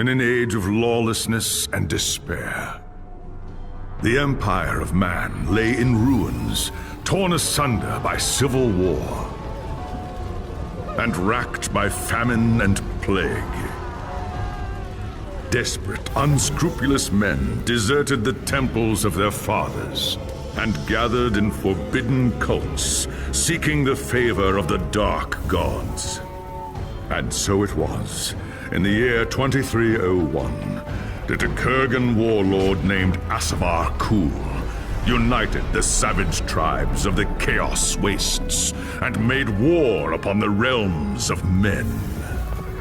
in an age of lawlessness and despair. The empire of man lay in ruins, torn asunder by civil war, and racked by famine and plague. Desperate, unscrupulous men deserted the temples of their fathers and gathered in forbidden cults, seeking the favor of the dark gods. And so it was, in the year 2301, that a Kurgan warlord named Asavar Kul united the savage tribes of the Chaos Wastes and made war upon the realms of men.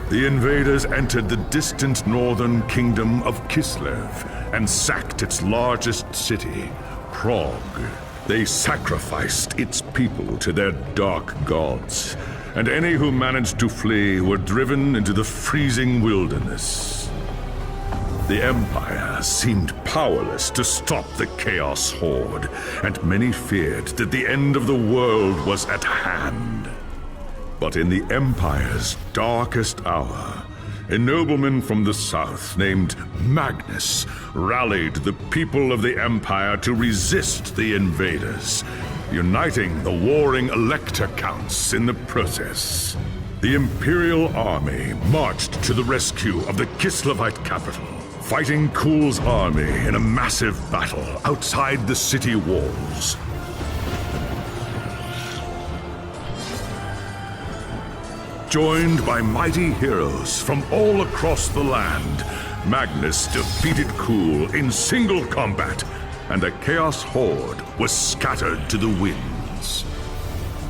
The invaders entered the distant northern kingdom of Kislev and sacked its largest city, Prague. They sacrificed its people to their dark gods, and any who managed to flee were driven into the freezing wilderness. The Empire seemed powerless to stop the Chaos Horde, and many feared that the end of the world was at hand. But in the Empire's darkest hour, a nobleman from the south named Magnus rallied the people of the Empire to resist the invaders, uniting the warring Elector Counts in the process. The Imperial army marched to the rescue of the Kislevite capital, fighting Kul's army in a massive battle outside the city walls. Joined by mighty heroes from all across the land, Magnus defeated Kul in single combat, and the Chaos Horde was scattered to the winds.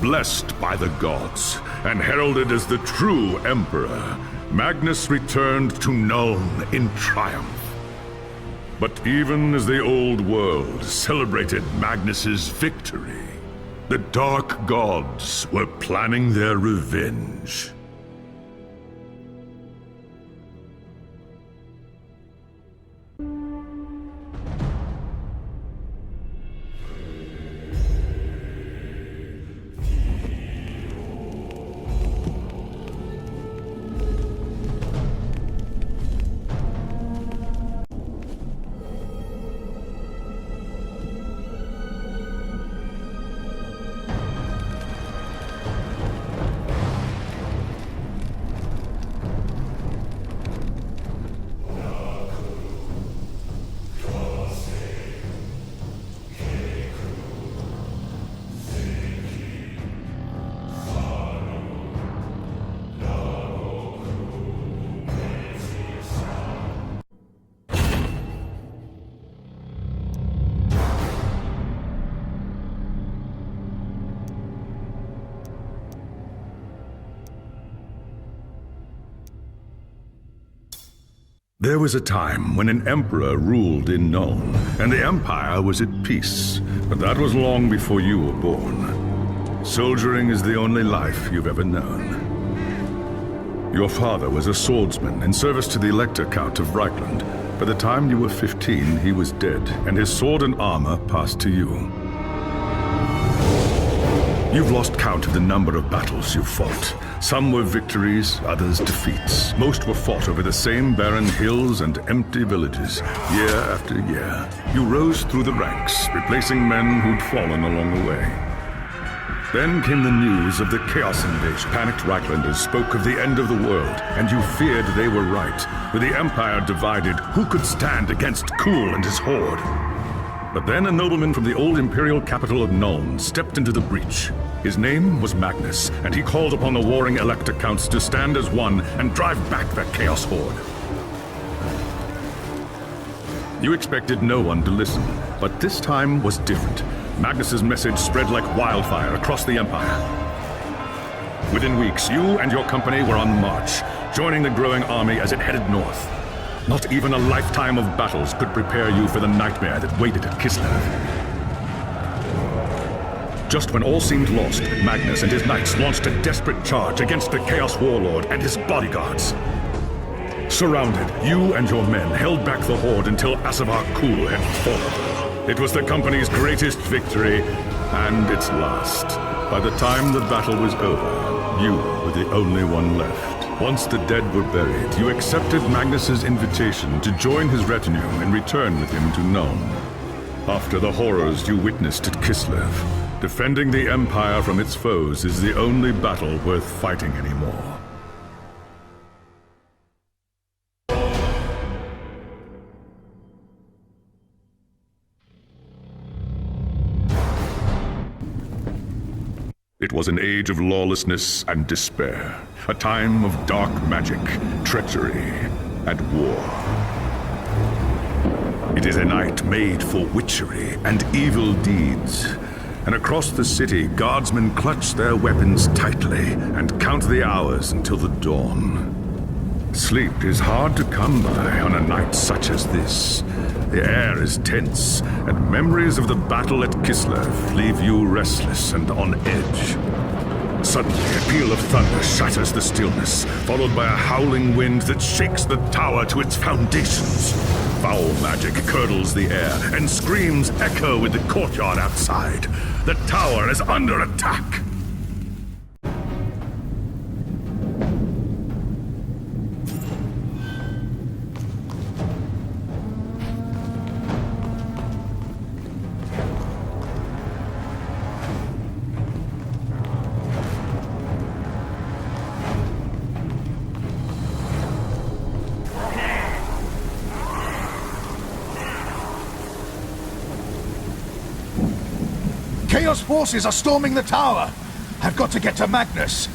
Blessed by the gods and heralded as the true Emperor, Magnus returned to Nuln in triumph. But even as the old world celebrated Magnus's victory, the Dark Gods were planning their revenge. There was a time when an emperor ruled in Nuln, and the Empire was at peace. But that was long before you were born. Soldiering is the only life you've ever known. Your father was a swordsman in service to the Elector Count of Reichland. By the time you were 15, he was dead, and his sword and armor passed to you. You've lost count of the number of battles you've fought. Some were victories, others defeats. Most were fought over the same barren hills and empty villages, year after year. You rose through the ranks, replacing men who'd fallen along the way. Then came the news of the Chaos invasion. Panicked Reichlanders spoke of the end of the world, and you feared they were right. With the Empire divided, who could stand against Kul and his horde? But then a nobleman from the old imperial capital of Nuln stepped into the breach. His name was Magnus, and he called upon the warring Elector Counts to stand as one and drive back the Chaos Horde. You expected no one to listen, but this time was different. Magnus's message spread like wildfire across the Empire. Within weeks, you and your company were on the march, joining the growing army as it headed north. Not even a lifetime of battles could prepare you for the nightmare that waited at Kislev. Just when all seemed lost, Magnus and his knights launched a desperate charge against the Chaos Warlord and his bodyguards. Surrounded, you and your men held back the horde until Asavar Kul had fallen. It was the company's greatest victory, and its last. By the time the battle was over, you were the only one left. Once the dead were buried, you accepted Magnus's invitation to join his retinue and return with him to Nuln. After the horrors you witnessed at Kislev, defending the Empire from its foes is the only battle worth fighting anymore. It was an age of lawlessness and despair, a time of dark magic, treachery, and war. It is a night made for witchery and evil deeds, and across the city, guardsmen clutch their weapons tightly and count the hours until the dawn. Sleep is hard to come by on a night such as this. The air is tense, and memories of the battle at Kislev leave you restless and on edge. Suddenly, a peal of thunder shatters the stillness, followed by a howling wind that shakes the tower to its foundations. Foul magic curdles the air, and screams echo in the courtyard outside. The tower is under attack! Chaos forces are storming the tower! I've got to get to Magnus!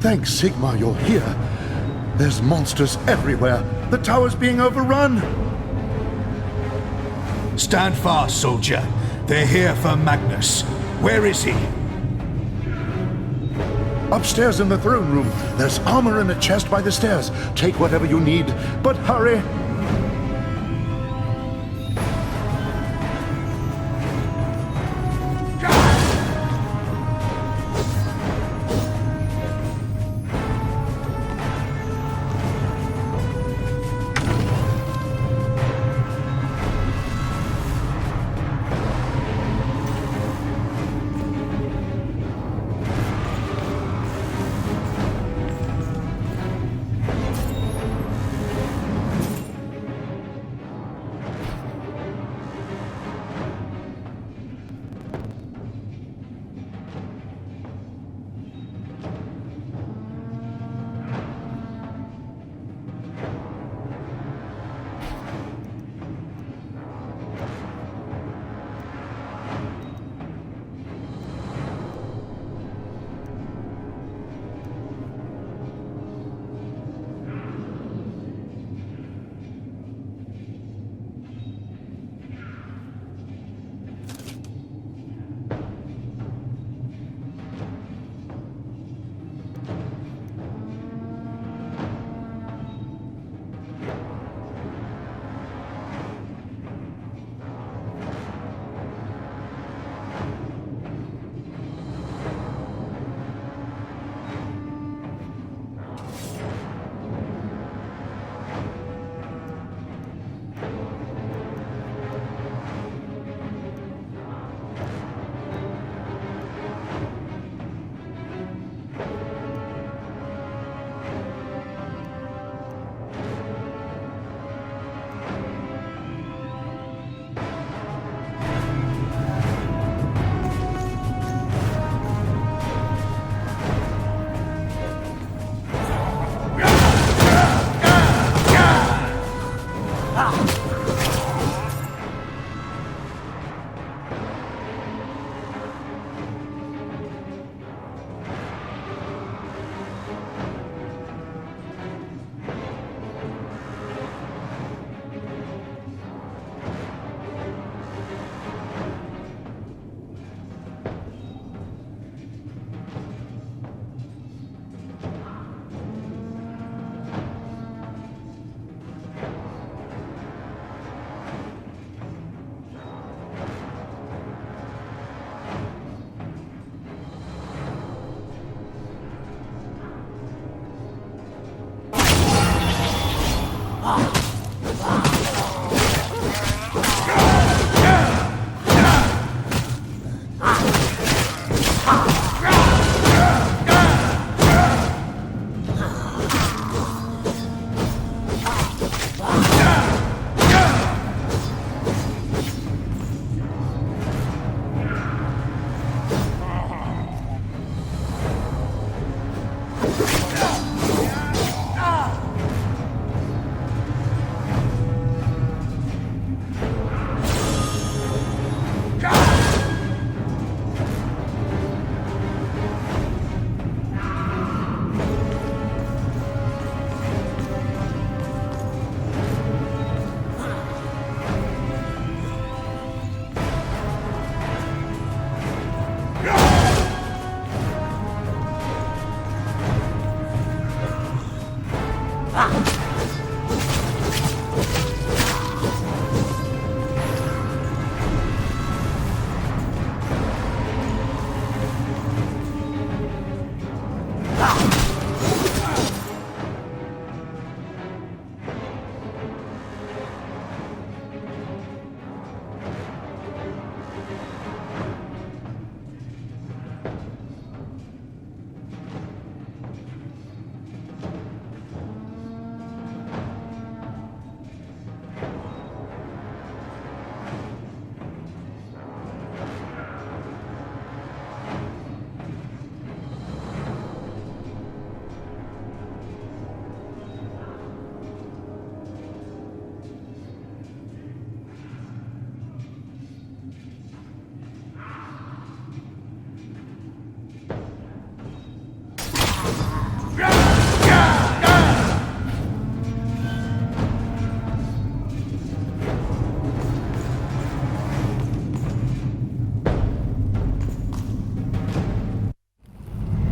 Thanks, Sigma, you're here. There's monsters everywhere. The tower's being overrun. Stand fast, soldier. They're here for Magnus. Where is he? Upstairs in the throne room. There's armor in a chest by the stairs. Take whatever you need, but hurry.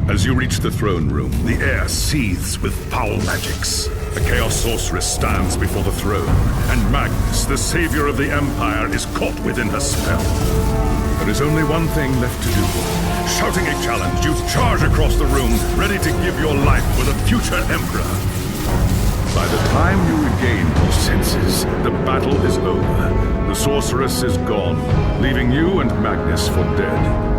As you reach the throne room, the air seethes with foul magics. The Chaos Sorceress stands before the throne, and Magnus, the savior of the Empire, is caught within her spell. There is only one thing left to do. Shouting a challenge, you charge across the room, ready to give your life for the future Emperor. By the time you regain your senses, the battle is over. The Sorceress is gone, leaving you and Magnus for dead.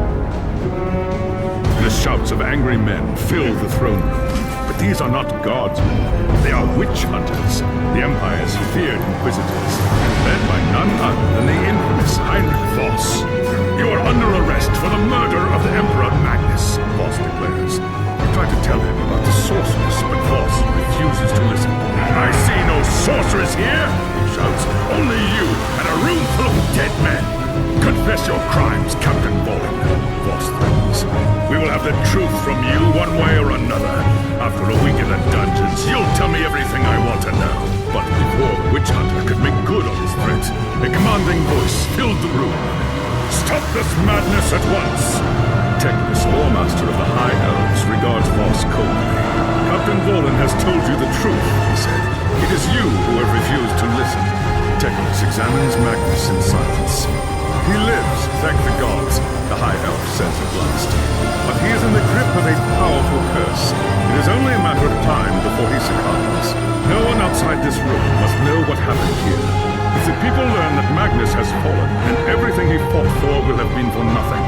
The shouts of angry men fill the throne room. But these are not guardsmen. They are witch hunters, the Empire's feared inquisitors, led by none other than the infamous Heinrich Voss. You are under arrest for the murder of the Emperor Magnus, Voss declares. You try to tell him about the sorceress, but Voss refuses to listen. I see no sorceress here, he shouts. Only you and a room full of dead men. Confess your crimes, Captain Bowen, Voss threatens. We will have the truth from you one way or another. After a week in the dungeons, you'll tell me everything I want to know. But before the witch hunter could make good on his threat, a commanding voice filled the room. Stop this madness at once! Technus, Loremaster of the High Elves, regards Voss coldly. Captain Volan has told you the truth, he said. It is you who have refused to listen. Technus examines Magnus in silence. He lives, thank the gods, the High Elf says at last. But he is in the grip of a powerful curse. It is only a matter of time before he succumbs. No one outside this room must know what happened here. If the people learn that Magnus has fallen, and everything he fought for will have been for nothing,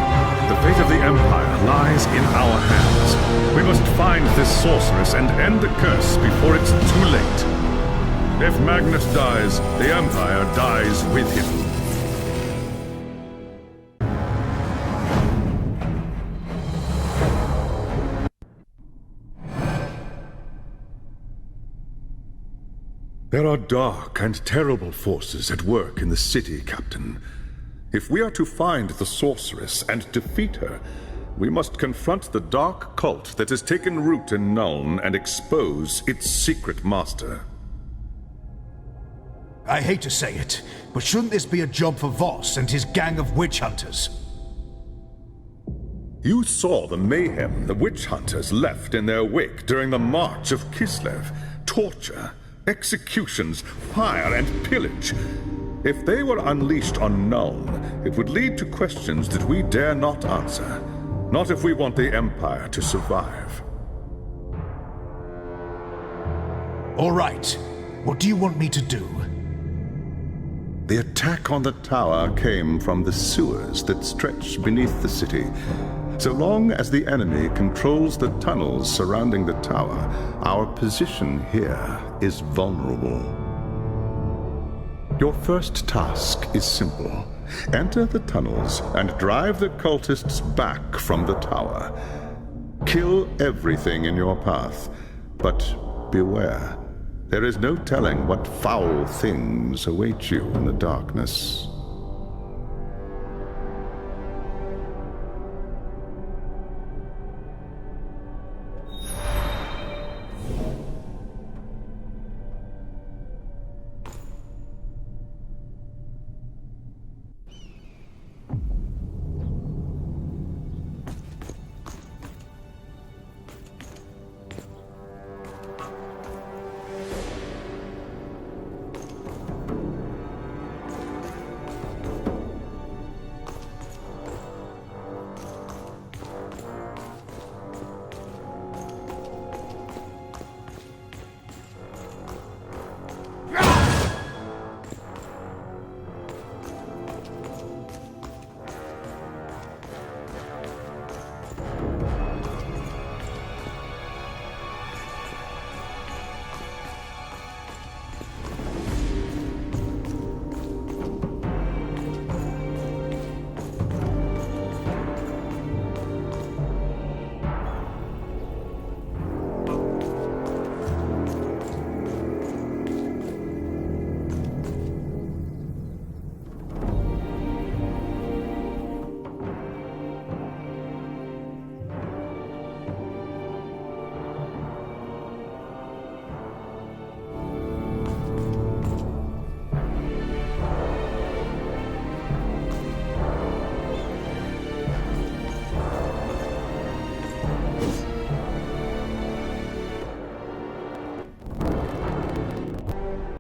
the fate of the Empire lies in our hands. We must find this sorceress and end the curse before it's too late. If Magnus dies, the Empire dies with him. There are dark and terrible forces at work in the city, Captain. If we are to find the sorceress and defeat her, we must confront the dark cult that has taken root in Nuln and expose its secret master. I hate to say it, but shouldn't this be a job for Voss and his gang of witch hunters? You saw the mayhem the witch hunters left in their wake during the March of Kislev. Torture, executions, fire, and pillage. If they were unleashed on Nuln, it would lead to questions that we dare not answer. Not if we want the Empire to survive. All right. What do you want me to do? The attack on the tower came from the sewers that stretch beneath the city. So long as the enemy controls the tunnels surrounding the tower, our position here is vulnerable. Your first task is simple. Enter the tunnels and drive the cultists back from the tower. Kill everything in your path, but beware. There is no telling what foul things await you in the darkness.